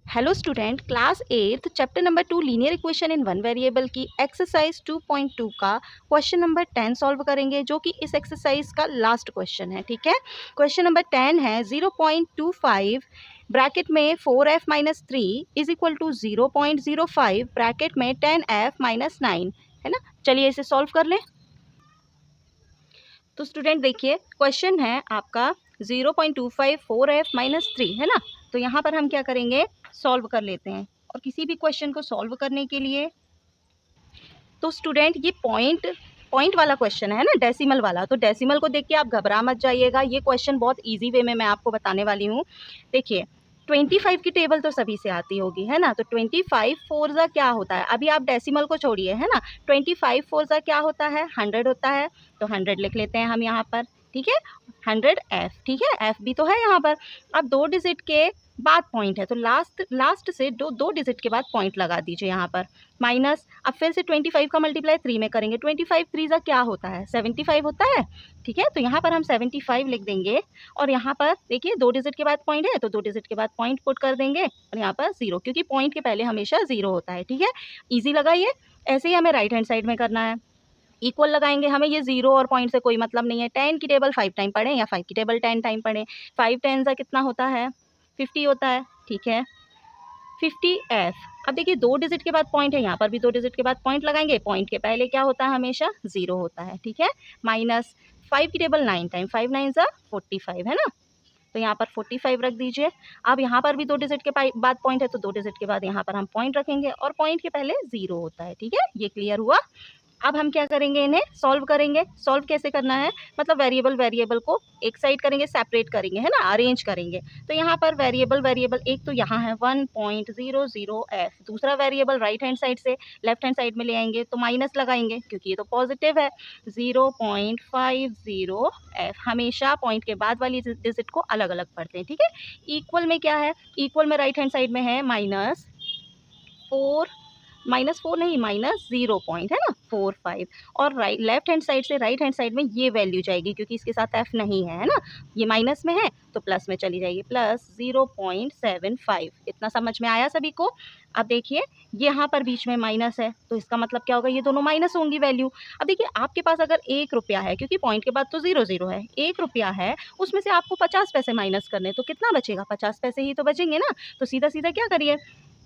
Hello student, class 8 chapter number 2 linear equation in one variable की exercise 2.2 का question number 10 solve करेंगे, जो कि इस एक्सरसाइज का लास्ट क्वेश्चन है। ठीक है, क्वेश्चन नंबर 10 है 0.25 ब्रैकेट में 4f minus 3 is equal to 0.05 bracket में 10f माइनस 9 है ना। चलिए इसे सॉल्व कर लें। तो स्टूडेंट देखिए, क्वेश्चन है आपका 0.25 4f माइनस 3 है ना। तो यहाँ पर हम क्या करेंगे, सॉल्व कर लेते हैं। और किसी भी क्वेश्चन को सॉल्व करने के लिए तो स्टूडेंट ये पॉइंट वाला क्वेश्चन है ना, डेसिमल वाला। तो डेसिमल को देख के आप घबरा मत जाइएगा, ये क्वेश्चन बहुत इजी वे में मैं आपको बताने वाली हूँ। देखिए 25 की टेबल तो सभी से आती होगी है ना। तो 25 फोरजा क्या होता है, अभी आप डेसिमल को छोड़िए है ना। 25 फोरजा क्या होता है, 100 होता है। तो 100 लिख लेते हैं हम यहाँ पर। ठीक है, 100f। ठीक है, f भी तो है यहाँ पर। अब 2 डिजिट के बाद पॉइंट है, तो लास्ट से दो डिजिट के बाद पॉइंट लगा दीजिए यहाँ पर। माइनस, अब फिर से 25 का मल्टीप्लाई 3 में करेंगे। 25 3 का क्या होता है, 75 होता है। ठीक है, तो यहाँ पर हम 75 लिख देंगे। और यहाँ पर देखिए 2 डिजिट के बाद पॉइंट है, तो 2 डिजिट के बाद पॉइंट पुट कर देंगे। और यहाँ पर 0, क्योंकि पॉइंट के पहले हमेशा 0 होता है। ठीक है, ईजी लगा ये। ऐसे ही हमें राइट हैंड साइड में करना है। इक्वल लगाएंगे, हमें ये 0 और पॉइंट से कोई मतलब नहीं है। 10 की टेबल 5 टाइम पढ़ें या 5 की टेबल 10 टाइम पढ़ें। 5 10 का कितना होता है, 50 होता है। ठीक है, 50f। अब देखिए 2 डिजिट के बाद पॉइंट है, यहाँ पर भी 2 डिजिट के बाद पॉइंट लगाएंगे। पॉइंट के पहले क्या होता है, हमेशा 0 होता है। ठीक है, माइनस 5 की टेबल 9 टाइम, 5 9 45 है ना। तो यहाँ पर 45 रख दीजिए। अब यहाँ पर भी 2 डिजिट के बाद पॉइंट है, तो 2 डिजिट के बाद यहाँ पर हम पॉइंट रखेंगे और पॉइंट के पहले 0 होता है। ठीक है, ये क्लियर हुआ। अब हम क्या करेंगे, इन्हें सॉल्व करेंगे। सॉल्व कैसे करना है, मतलब वेरिएबल को एक साइड करेंगे, सेपरेट करेंगे है ना, अरेंज करेंगे। तो यहाँ पर वेरिएबल एक तो यहाँ है 1.00f, दूसरा वेरिएबल राइट हैंड साइड से लेफ्ट हैंड साइड में ले आएंगे, तो माइनस लगाएंगे क्योंकि ये तो पॉजिटिव है। 0.50f, हमेशा पॉइंट के बाद वाली डिजिट को अलग अलग पढ़ते हैं। ठीक है, इक्वल में क्या है, इक्वल में राइट हैंड साइड में है -4 नहीं, -0 पॉइंट है ना, 45। और लेफ्ट हैंड साइड से राइट हैंड साइड में ये वैल्यू जाएगी, क्योंकि इसके साथ f नहीं है ना, ये माइनस में है तो प्लस में चली जाएगी, प्लस 0.75। इतना समझ में आया सभी को। अब देखिए यहाँ पर बीच में माइनस है, तो इसका मतलब क्या होगा, ये दोनों माइनस होंगी वैल्यू। अब देखिए आपके पास अगर 1 रुपया है, क्योंकि पॉइंट के बाद तो 0 0 है, 1 रुपया है, उसमें से आपको 50 पैसे माइनस करने, तो कितना बचेगा, 50 पैसे ही तो बचेंगे ना। तो सीधा सीधा क्या करिए,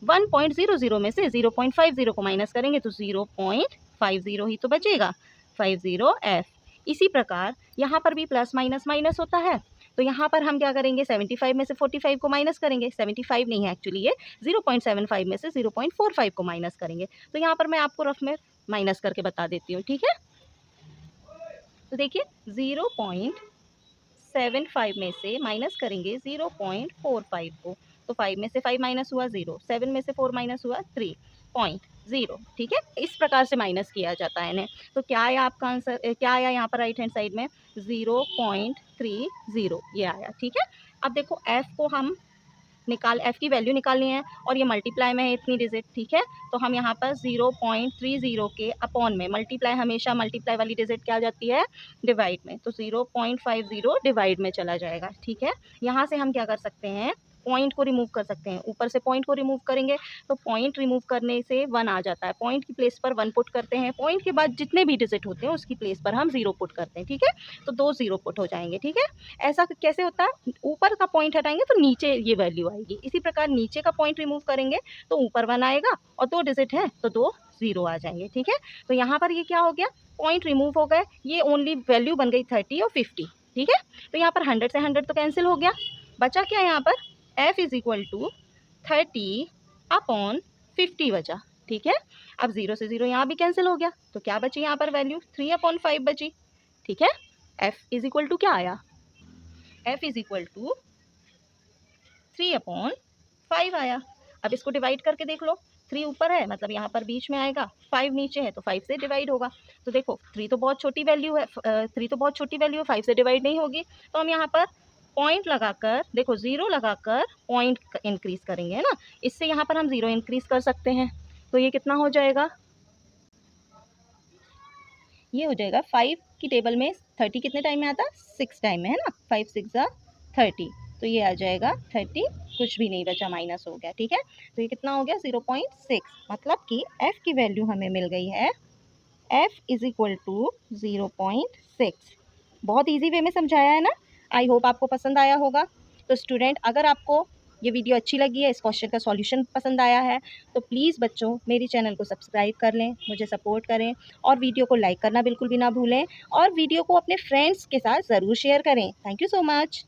1.00 में से 0.50 को माइनस करेंगे तो 0.50 ही तो बचेगा, 50f। इसी प्रकार यहाँ पर भी प्लस माइनस माइनस होता है। तो यहाँ पर हम क्या करेंगे, 75 में से 45 को माइनस करेंगे। 75 नहीं है एक्चुअली, ये 0.75 में से 0.45 को माइनस करेंगे। तो यहाँ पर मैं आपको रफ में माइनस करके बता देती हूँ। ठीक है, तो देखिए 0.75 में से माइनस करेंगे 0.45 को, तो 5 में से 5 माइनस हुआ 0, 7 में से 4 माइनस हुआ 3.0। ठीक है, इस प्रकार से माइनस किया जाता है इन्हें। तो क्या आया आपका आंसर, क्या आया यहाँ पर राइट हैंड साइड में, 0.30 ये आया। ठीक है, अब देखो f को हम f की वैल्यू निकालनी है, और ये मल्टीप्लाई में है इतनी डिजिट। ठीक है, तो हम यहाँ पर 0.30 के अपॉन में, मल्टीप्लाई हमेशा मल्टीप्लाई वाली डिजिट क्या आ जाती है, डिवाइड में, तो 0.50 डिवाइड में चला जाएगा। ठीक है, यहाँ से हम क्या कर सकते हैं, पॉइंट को रिमूव कर सकते हैं। ऊपर से पॉइंट को रिमूव करेंगे तो पॉइंट रिमूव करने से 1 आ जाता है, पॉइंट की प्लेस पर 1 पुट करते हैं, पॉइंट के बाद जितने भी डिजिट होते हैं उसकी प्लेस पर हम 0 पुट करते हैं। ठीक है, तो 2 0 पुट हो जाएंगे। ठीक है, ऐसा कैसे होता है, ऊपर का पॉइंट हटाएंगे तो नीचे ये वैल्यू आएगी। इसी प्रकार नीचे का पॉइंट रिमूव करेंगे तो ऊपर 1 आएगा, और 2 डिजिट है तो 2 0 आ जाएंगे। ठीक है, तो यहाँ पर ये क्या हो गया, पॉइंट रिमूव हो गए, ये ओनली वैल्यू बन गई 30 और 50। ठीक है, तो यहाँ पर 100 से 100 तो कैंसिल हो गया, बचा क्या यहाँ पर, f is equal to 30 upon 50 बचा। ठीक है, अब 0 से 0 यहाँ भी कैंसिल हो गया, तो क्या बची यहाँ पर वैल्यू, 3/5 बची। ठीक है, f इज इक्वल टू क्या आया, f इज इक्वल टू 3/5 आया। अब इसको डिवाइड करके देख लो, 3 ऊपर है मतलब यहाँ पर बीच में आएगा, 5 नीचे है तो 5 से डिवाइड होगा। तो देखो 3 तो बहुत छोटी वैल्यू है, 3 तो बहुत छोटी वैल्यू है, 5 से डिवाइड नहीं होगी। तो हम यहाँ पर पॉइंट लगाकर, देखो 0 लगाकर पॉइंट इंक्रीज करेंगे है ना, इससे यहाँ पर हम 0 इंक्रीज कर सकते हैं। तो ये कितना हो जाएगा, ये हो जाएगा 5 की टेबल में 30 कितने टाइम में आता है, 6 टाइम में है ना, 5 6 30, तो ये आ जाएगा 30, कुछ भी नहीं बचा, माइनस हो गया, ठीक है। तो ये कितना हो गया 0.6, मतलब कि f की वैल्यू हमें मिल गई है, f इज़ इक्वल टू 0.6। बहुत ईजी वे में समझाया है ना। आई होप आपको पसंद आया होगा। तो स्टूडेंट, अगर आपको ये वीडियो अच्छी लगी है, इस क्वेश्चन का सॉल्यूशन पसंद आया है, तो प्लीज़ बच्चों मेरी चैनल को सब्सक्राइब कर लें, मुझे सपोर्ट करें और वीडियो को लाइक करना बिल्कुल भी ना भूलें और वीडियो को अपने फ्रेंड्स के साथ ज़रूर शेयर करें। Thank you so much.